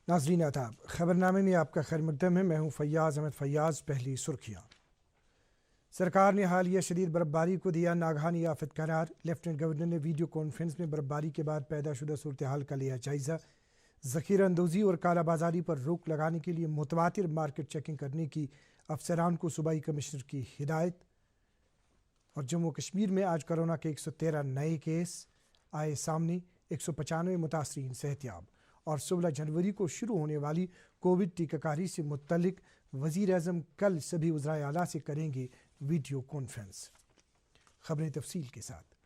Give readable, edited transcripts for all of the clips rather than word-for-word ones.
नाज़रीन आदाब, खबरनामे में आपका खैर मकदम है। मैं हूँ फैयाज़ अहमद फैयाज़। पहली सुर्खियाँ। सरकार ने हालिया शदीद बर्फबारी को दिया नागहानी आफत करार। लेफ्टिनेंट गवर्नर ने वीडियो कॉन्फ्रेंस में बर्फबारी के बाद पैदा शुदा सूरत हाल का लिया जायज़ा। ज़ख़ीरा अंदोज़ी और कालाबाजारी पर रोक लगाने के लिए मुतवातिर मार्केट चेकिंग करने की अफसरान को सूबाई कमिश्नर की हिदायत। और जम्मू कश्मीर में आज कोरोना के 113 नए केस आए सामने, 195 मुतासरीन सेहतियाब। और 16 जनवरी को शुरू होने वाली कोविड टीकाकारी से मुतल्लिक वज़ीर आज़म कल सभी वज़राए आला से करेंगे वीडियो कॉन्फ्रेंस। खबरें तफसील के साथ।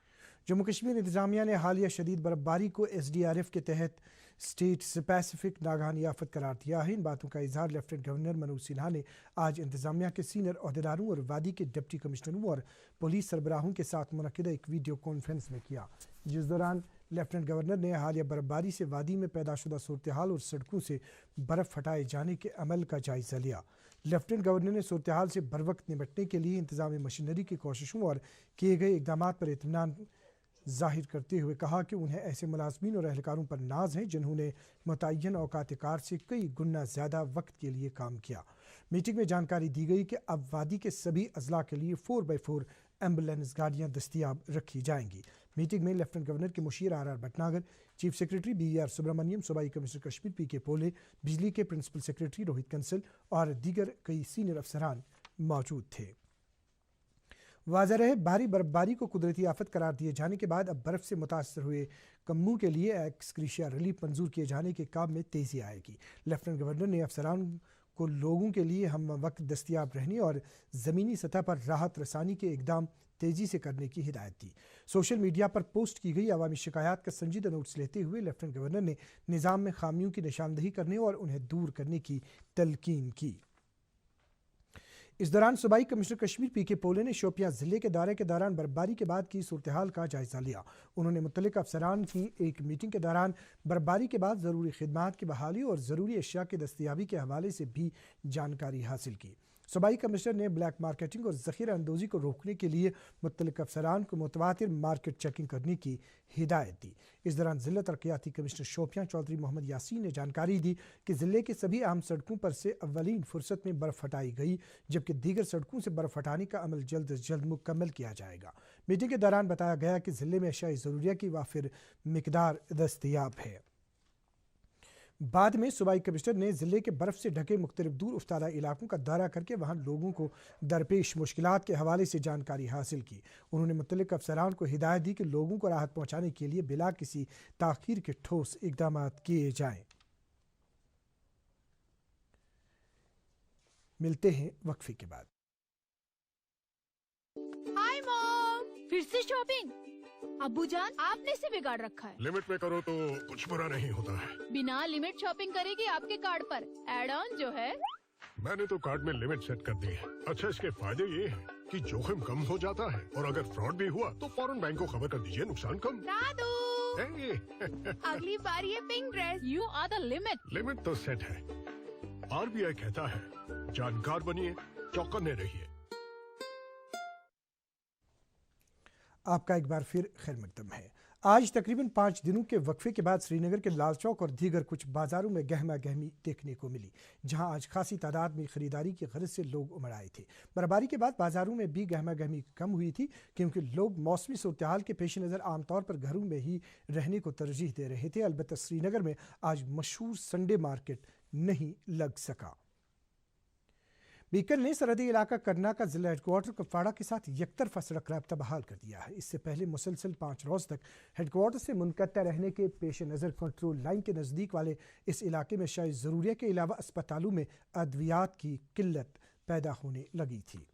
जम्मू कश्मीर इंतज़ामिया ने हालिया शदीद बर्फबारी को SDRF के तहत स्टेट स्पेसिफिक नागहानी आफत करार दिया है। इन बातों का इजहार लेफ्टिनेंट गवर्नर मनोज सिन्हा ने आज इंतज़ामिया के सीनियर अहदेदारों और वादी के डिप्टी कमिश्नरों और पुलिस सरबराहों के साथ मुनक़िदा एक वीडियो कॉन्फ्रेंस में किया, जिस दौरान लेफ्टिनेंट गवर्नर ने हालिया बर्फबारी से वादी में पैदा शुदा सूरत हाल और सड़कों से बर्फ़ हटाए जाने के अमल का जायज़ा लिया। लेफ्टिनेंट गवर्नर ने सूरत हाल से बर वक्त निपटने के लिए इंतज़ामी मशीनरी की कोशिशों और किए गए इक़दाम पर इत्मीनान ज़ाहिर करते हुए कहा कि उन्हें ऐसे मुलाज़मीन और एहलकारों पर नाज है जिन्होंने मुतय्यन औकात कार से कई गुना ज़्यादा वक्त के लिए काम किया। मीटिंग में जानकारी दी गई कि अब वादी के सभी अजला के लिए 4x4 एम्बुलेंस गाड़ियाँ दस्तियाब रखी जाएंगी। मीटिंग में लेफ्टिनेंट गवर्नर के मुशीर RR Bhatnagar, chief secretary BR Subramaniam, सूबाई कमिश्नर कश्मीर PK पोले, बिजली के प्रिंसिपल सेक्रेटरी रोहित कंसल और दीगर कई सीनियर अफसरान मौजूद थे। वाज़ेह रहे भारी बर्फबारी को कुदरती आफत करार दिए जाने के बाद अब बर्फ से मुतासर हुए कम्मों के लिए एक्सक्रीशिया रिलीफ मंजूर किए जाने के काम में तेज़ी आएगी। लेफ्टिनेंट गवर्नर ने अफसरान को लोगों के लिए हम वक्त दस्तियाब रहने और ज़मीनी सतह पर राहत रसानी के इक़दाम तेज़ी से करने की हिदायत दी। सोशल मीडिया पर पोस्ट की गई अवामी शिकायत का संजीदा नोटिस लेते हुए लेफ्टिनेंट गवर्नर ने निज़ाम में खामियों की निशानदही करने और उन्हें दूर करने की तलकीन की। इस दौरान सूबाई कमिश्नर कश्मीर PK पोले ने शोपियां ज़िले के दौरे के दौरान बर्फबारी के बाद की सूरत हाल का जायज़ा लिया। उन्होंने मुतल्लिक़ अफसरान की एक मीटिंग के दौरान बर्फबारी के बाद ज़रूरी खिदमात की बहाली और ज़रूरी अशिया की दस्तियाबी के हवाले से भी जानकारी हासिल की। सूबाई कमिश्नर ने ब्लैक मार्केटिंग और ज़ख़ीरा अंदोज़ी को रोकने के लिए मुतल्लिक़ अफसरान को मुतवातिर मार्केट चेकिंग करने की हिदायत दी। इस दौरान ज़िला तरक्याती कमिश्नर शोपियां चौधरी मोहम्मद यासीन ने जानकारी दी कि ज़िले के सभी अहम सड़कों पर से अव्वलीन फुर्सत में बर्फ़ हटाई गई, जबकि दीगर सड़कों से बर्फ़ हटाने का अमल जल्द अज जल्द मुकम्मल किया जाएगा। मीटिंग के दौरान बताया गया कि ज़िले में अशिया ज़रूरिया की वाफिर मिकदार दस्तयाब है। बाद में सूबाई कमिश्नर ने ज़िले के बर्फ़ से ढके मुख्तलिफ दूर उफ्तादा इलाकों का दौरा करके वहाँ लोगों को दरपेश मुश्किलात के हवाले से जानकारी हासिल की। उन्होंने मुतल्लिक़ अफसरान को हिदायत दी कि लोगों को राहत पहुँचाने के लिए बिला किसी ताख़ीर के ठोस इक़दाम किए जाएँ। मिलते हैं वक्फे के बाद। हाय मॉम, फिर से शॉपिंग? अब्बूजान आपने से बिगाड़ रखा है। लिमिट में करो तो कुछ बुरा नहीं होता है। बिना लिमिट शॉपिंग करेगी आपके कार्ड पर एड ऑन जो है। मैंने तो कार्ड में लिमिट सेट कर दी है। अच्छा, इसके फायदे ये हैं कि जोखिम कम हो जाता है और अगर फ्रॉड भी हुआ तो फौरन बैंक को खबर कर दीजिए, नुकसान कम। दादू अगली बार ये pink dress. You are the limit. Limit तो सेट है। RBI कहता है जानकार बनिए, चौकन्ने रहिए। आपका एक बार फिर खैर मकदम है। आज तकरीबन 5 दिनों के वक्फे के बाद श्रीनगर के लाल चौक और दीगर कुछ बाजारों में गहमा गहमी देखने को मिली, जहां आज खासी तादाद में खरीदारी की गरज से लोग उमड़ आए थे। बर्फबारी के बाद बाजारों में भी गहमा गहमी कम हुई थी, क्योंकि लोग मौसमी सूरत हाल के पेश नज़र आमतौर पर घरों में ही रहने को तरजीह दे रहे थे। अलबत्ता श्रीनगर में आज मशहूर संडे मार्केट नहीं लग सका। बीकन ने सरहदी इलाका करना का जिला हेडक्वार्टर कुपवाड़ा के साथ यकतरफा सड़क राब्ता बहाल कर दिया है। इससे पहले मुसलसल 5 रोज़ तक हेडक्वार्टर से मुनक़ता रहने के पेश नज़र कंट्रोल लाइन के नज़दीक वाले इस इलाके में शायद ज़रूरिया के अलावा अस्पतालों में अद्वियात की किल्लत पैदा होने लगी थी।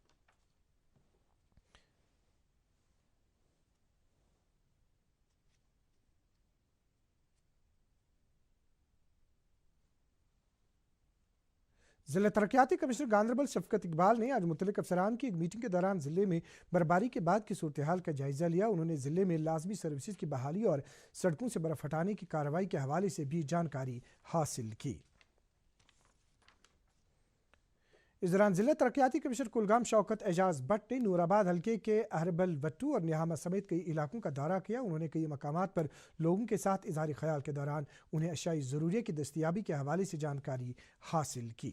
ज़िला तरक्याती कमिश्नर गांधरबल शफकत इकबाल ने आज मुतल्लिक़ अफसरान की एक मीटिंग के दौरान ज़िले में बर्फबारी के बाद की सूरत हाल का जायज़ा लिया। उन्होंने ज़िले में लाजमी सर्विसेज की बहाली और सड़कों से बर्फ़ हटाने की कार्रवाई के हवाले से भी जानकारी हासिल की। اس دوران ضلع ترقیاتی کمشنر کلگام شوکت اعجاز بٹ نے نورآباد حلقے کے اہربل وٹو اور نیہامہ سمیت کئی علاقوں کا دورہ کیا۔ انہوں نے کئی مقامات پر لوگوں کے ساتھ اظہار خیال کے دوران انہیں اشیاء ضروریہ کی دستیابی کے حوالے سے جانکاری حاصل کی۔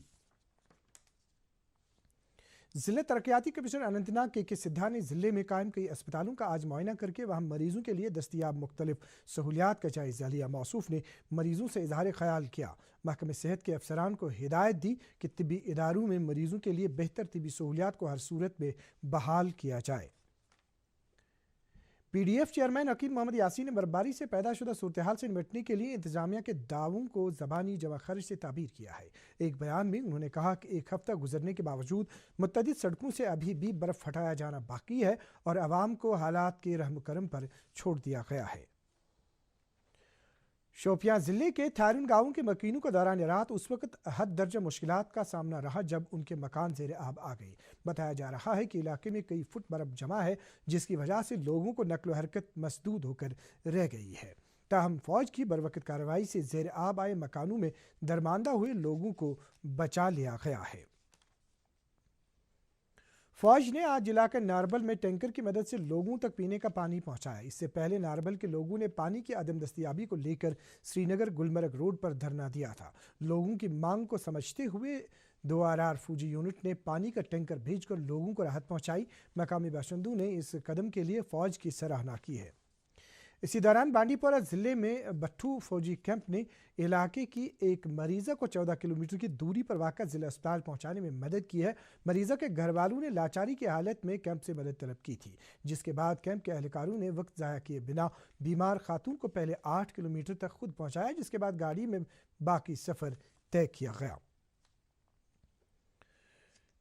ضلع ترقیاتی کمشنر اننت ناگ کے سدھا نے ضلع میں قائم کئی اسپتالوں کا آج معائنہ کر کے وہاں مریضوں کے لیے دستیاب مختلف سہولیات کا جائزہ لیا۔ موصوف نے مریضوں سے اظہار خیال کیا۔ محکمہ صحت کے افسران کو ہدایت دی کہ طبی اداروں میں مریضوں کے لیے بہتر طبی سہولیات کو ہر صورت میں بحال کیا جائے۔ P D F chairman Hakim Muhammad Yasin نے برفباری سے پیدا شدہ صورتحال سے نمٹنے کے لیے انتظامیہ کے دعووں کو زبانی جمع خرچ سے تعبیر کیا ہے۔ ایک بیان میں انہوں نے کہا کہ ایک ہفتہ گزرنے کے باوجود متعدد سڑکوں سے ابھی بھی برف ہٹایا جانا باقی ہے اور عوام کو حالات کے رحم کرم پر چھوڑ دیا گیا ہے۔ شوپیاں ضلع کے تھارون گاؤں کے مکینوں کا دوران رات اس وقت حد درجہ مشکلات کا سامنا رہا جب ان کے مکان زیر آب آ گئے۔ بتایا جا رہا ہے کہ علاقے میں کئی فٹ برف جمع ہے جس کی وجہ سے لوگوں کو نقل و حرکت مسدود ہو کر رہ گئی ہے۔ تاہم فوج کی بروقت کارروائی سے زیر آب آئے مکانوں میں درماندہ ہوئے لوگوں کو بچا لیا گیا ہے۔ فوج نے آج علاقہ ناربل میں ٹینکر کی مدد سے لوگوں تک پینے کا پانی پہنچایا۔ اس سے پہلے ناربل کے لوگوں نے پانی کی عدم دستیابی کو لے کر سری نگر گلمرگ روڈ پر دھرنا دیا تھا۔ لوگوں کی مانگ کو سمجھتے ہوئے 2 فوجی یونٹ نے پانی کا ٹینکر بھیج کر لوگوں کو راحت پہنچائی۔ مقامی باشندوں نے اس قدم کے لیے فوج کی سراہنا کی ہے۔ اسی دوران بانڈی پورہ ضلع میں بٹھو فوجی کیمپ نے علاقے کی ایک مریضہ کو 14 کلومیٹر کی دوری پر واقع ضلع اسپتال پہنچانے میں مدد کی ہے۔ مریضہ کے گھر والوں نے لاچاری کی حالت میں کیمپ سے مدد طلب کی تھی، جس کے بعد کیمپ کے اہلکاروں نے وقت ضائع کیے بنا بیمار خاتون کو پہلے 8 کلومیٹر تک خود پہنچایا، جس کے بعد گاڑی میں باقی سفر طے کیا گیا۔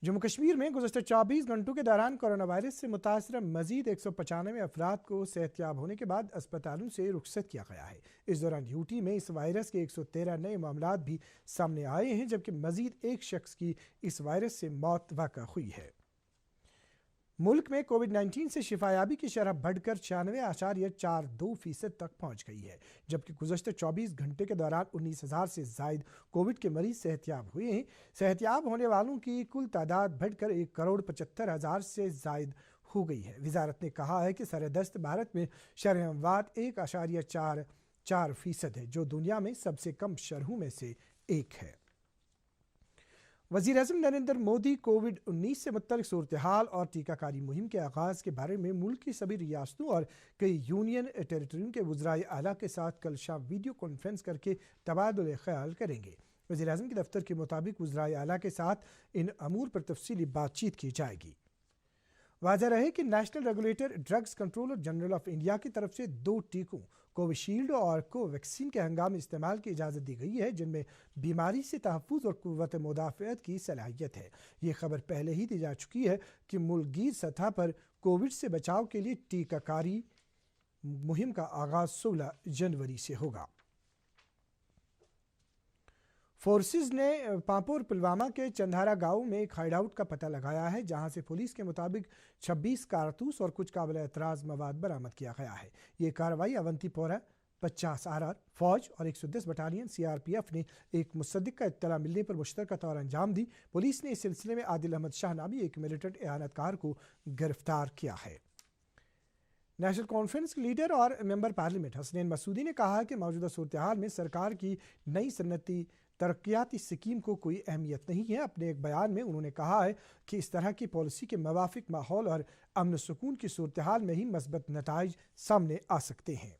جموں کشمیر میں گزشتہ 24 گھنٹوں کے دوران کورونا وائرس سے متاثرہ مزید 195 افراد کو صحت یاب ہونے کے بعد اسپتالوں سے رخصت کیا گیا ہے۔ اس دوران یوٹی میں اس وائرس کے 113 نئے معاملات بھی سامنے آئے ہیں، جبکہ مزید ایک شخص کی اس وائرس سے موت واقع ہوئی ہے۔ ملک میں کووڈ 19 سے شفا یابی کی شرح بڑھ کر 96.42% تک پہنچ گئی ہے، جبکہ گزشتہ 24 گھنٹے کے دوران 19,000 سے زائد کووڈ کے مریض صحت یاب ہوئے ہیں۔ صحت یاب ہونے والوں کی کل تعداد بڑھ کر 1,75,000 سے زائد ہو گئی ہے۔ وزارت نے کہا ہے کہ سر دست بھارت میں شرح اموات 1.44% ہے، جو دنیا میں سب سے کم شرحوں میں سے ایک ہے۔ وزیر اعظم نریندر مودی کووڈ 19 سے متعلق صورتحال اور ٹیکہ کاری مہم کے آغاز کے بارے میں ملک کی سبھی ریاستوں اور کئی یونین ٹیریٹریوں کے وزرائے اعلیٰ کے ساتھ کل شام ویڈیو کانفرنس کر کے تبادلہ خیال کریں گے۔ وزیر اعظم کے دفتر کے مطابق وزرائے اعلیٰ کے ساتھ ان امور پر تفصیلی بات چیت کی جائے گی۔ واضح رہے کہ national regulator drugs controller general of India کی طرف سے 2 ٹیکوں کووشیلڈ اور کوویکسین کے ہنگامی استعمال کی اجازت دی گئی ہے، جن میں بیماری سے تحفظ اور قوت مدافعت کی صلاحیت ہے۔ یہ خبر پہلے ہی دی جا چکی ہے کہ ملک گیر سطح پر کووڈ سے بچاؤ کے لیے ٹیکہ کاری مہم کا آغاز 16 جنوری سے ہوگا۔ فورسز نے پامپور پلوامہ کے چندھارا گاؤں میں ایک ہائیڈ آؤٹ کا پتہ لگایا ہے، جہاں سے پولیس کے مطابق 26 کارتوس اور کچھ قابل اعتراض مواد برآمد کیا گیا ہے۔ یہ کارروائی اونتی پورہ 50 RR فوج اور 110 بٹالین CRPF نے ایک مصدق کا اطلاع ملنے پر مشترکہ طور انجام دی۔ پولیس نے اس سلسلے میں عادل احمد شاہ نامی ایک ملیٹنٹ اعانت کار کو گرفتار کیا ہے۔ نیشنل کانفرنس کے لیڈر اور ممبر پارلیمنٹ حسنین مسعودی نے کہا کہ موجودہ صورتحال میں سرکار کی نئی صنعتی ترقیاتی سکیم کو کوئی اہمیت نہیں ہے۔ اپنے ایک بیان میں انہوں نے کہا ہے کہ اس طرح کی پالیسی کے موافق ماحول اور امن و سکون کی صورتحال میں ہی مثبت نتائج سامنے آ سکتے ہیں۔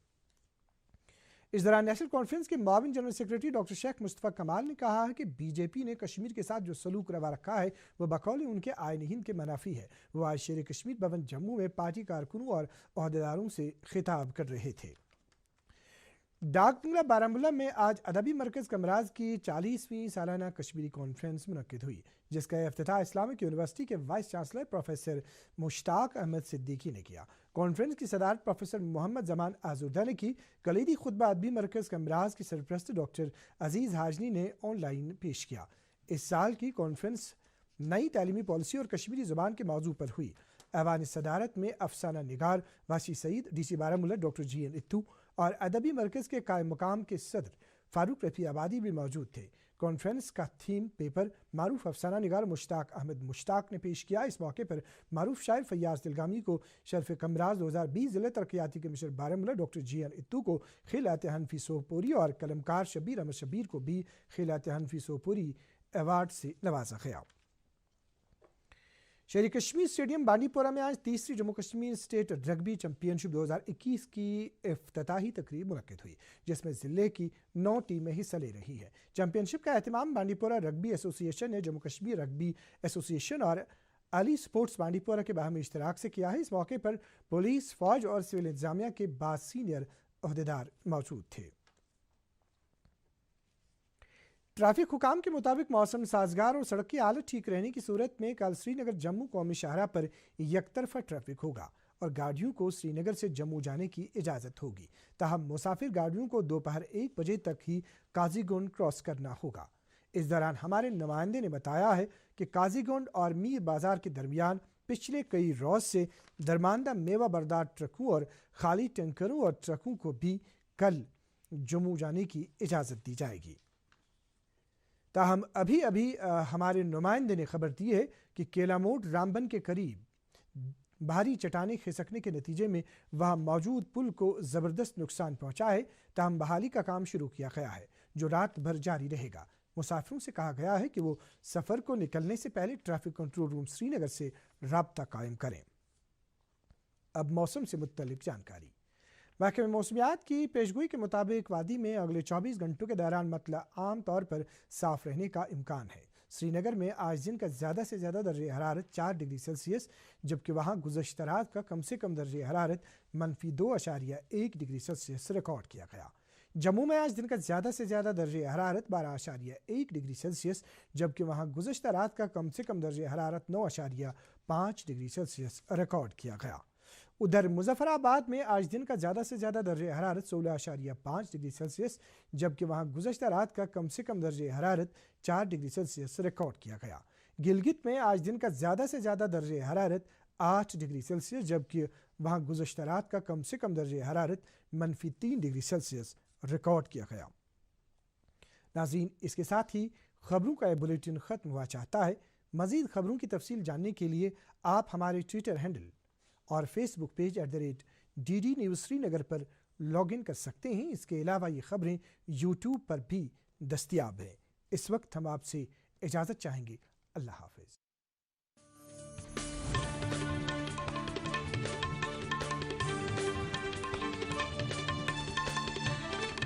اس دوران نیشنل کانفرنس کے معاون جنرل سیکرٹری ڈاکٹر شیخ مصطفیٰ کمال نے کہا ہے کہ بی جے پی نے کشمیر کے ساتھ جو سلوک روا رکھا ہے وہ بقول ان کے آئین ہند کے منافی ہے۔ وہ آج شیر کشمیر بھون جموں میں پارٹی کارکنوں اور عہدیداروں سے خطاب کر رہے تھے۔ ڈاک بنگلہ بارہمولہ میں آج ادبی مرکز کمراز کی 40ویں سالانہ کشمیری کانفرنس منعقد ہوئی، جس کا افتتاح اسلامک یونیورسٹی کے وائس چانسلر پروفیسر مشتاق احمد صدیقی نے کیا۔ کانفرنس کی صدارت پروفیسر محمد زمان آزردہ نے کی۔ کلیدی خطبہ ادبی مرکز کمراز کی سرپرست ڈاکٹر عزیز حاجنی نے آن لائن پیش کیا۔ اس سال کی کانفرنس نئی تعلیمی پالیسی اور کشمیری زبان کے موضوع پر ہوئی۔ ایوان صدارت میں افسانہ نگار Wasi Saeed, D C Baramulla doctor GN Itoo اور ادبی مرکز کے قائم مقام کے صدر फारूक रफ़ी आबादी भी मौजूद थे। कॉन्फ्रेंस का थीम पेपर मारूफ अफसाना निगार मुश्ताक अहमद मुश्ताक ने पेश किया। इस मौके पर मारूफ शायर फैयाज दिलगामी को शरफ कमराज 2020 ज़िले तरक्याती कमिश्नर बारामूला डॉक्टर GN इत्तू को खिलात हनफी सोपोरी और कलमकार शबीर अहमद शबीर को भी खिलात हनफी सोपोरी अवार्ड से नवाजा गया। शेर कश्मीर स्टेडियम बांडीपोरा में आज तीसरी Jammu Kashmir state rugby championship 2021 की इफ्तिताही तकरीब मुनक्किद हुई, जिसमें ज़िले की 9 टीमें हिस्सा ले रही हैं। चैंपियनशिप का एहतमाम बांडीपोरा रग्बी एसोसिएशन ने जम्मू कश्मीर रग्बी एसोसिएशन और अली स्पोर्ट्स बांडीपोरा के बाहमी इश्तराक से किया है। इस मौके पर पुलिस, फौज और सिविल इंतजामिया के बाद सीनियर अहदेदार मौजूद थे। ट्रैफिक हुकाम के मुताबिक मौसम साजगार और सड़क की हालत ठीक रहने की सूरत में कल श्रीनगर जम्मू कौमी शाहरा पर यकतरफा ट्रैफिक होगा और गाड़ियों को श्रीनगर से जम्मू जाने की इजाज़त होगी। ताहम मुसाफिर गाड़ियों को दोपहर 1 बजे तक ही काजीगुंड क्रॉस करना होगा। इस दौरान हमारे नुमाइंदे ने बताया है कि काजीगुंड और मीर बाजार के दरमियान पिछले कई रोज से दरमानदा मेवा बरदार ट्रकों और खाली टैंकरों और ट्रकों को भी कल जम्मू जाने की इजाज़त दी जाएगी। ताहम अभी हमारे नुमाइंदे ने खबर दी है कि केलामोट रामबन के करीब भारी चट्टानें खिसकने के नतीजे में वहां मौजूद पुल को ज़बरदस्त नुकसान पहुंचा है। ताहम बहाली का काम शुरू किया गया है जो रात भर जारी रहेगा। मुसाफिरों से कहा गया है कि वो सफ़र को निकलने से पहले ट्रैफिक कंट्रोल रूम श्रीनगर से राब्ता कायम करें। अब मौसम से मुत्तलिक जानकारी। महकमे मौसमियात की पेशगोई के मुताबिक वादी में अगले 24 घंटों के दौरान मतला आम तौर पर साफ रहने का इम्कान है। श्रीनगर में आज दिन का ज़्यादा से ज़्यादा दर्जे हरारत 4 डिग्री सेल्सियस, जबकि वहाँ गुज़श्ता रात का कम से कम दर्जे हरारत -2.1 डिग्री सेल्सियस रिकॉर्ड किया गया। जम्मू में आज दिन का ज़्यादा से ज़्यादा दर्जे हरारत 12.1 डिग्री सेल्सियस, जबकि वहाँ गुज़श्ता रात का कम से कम दर्जे हरारत 9.5 डिग्री सेल्सियस रिकॉर्ड किया गया। उधर मुजफ्फराबाद में आज दिन का ज़्यादा से ज़्यादा दर्जे हरारत 16.5 डिग्री सेल्सियस, जबकि वहाँ गुज़श्ता रात का कम से कम दर्जे हरारत 4 डिग्री सेल्सियस रिकॉर्ड किया गया। गिलगित में आज दिन का ज़्यादा से ज़्यादा दर्जे हरारत 8 डिग्री सेल्सियस, जबकि वहाँ गुज़श्ता रात का कम से कम दर्जे हरारत -3 डिग्री सेल्सियस रिकॉर्ड किया गया। नाज़रीन, इसके साथ ही खबरों का यह बुलेटिन ख़त्म हुआ चाहता है। मज़ीद खबरों की तफसील जानने के लिए आप हमारे ट्विटर हैंडल और Facebook page @DD news Srinagar पर लॉगिन कर सकते हैं। इसके अलावा ये खबरें यूट्यूब पर भी दस्तयाब हैं। इस वक्त हम आपसे इजाज़त चाहेंगे। अल्लाह हाफ़िज़।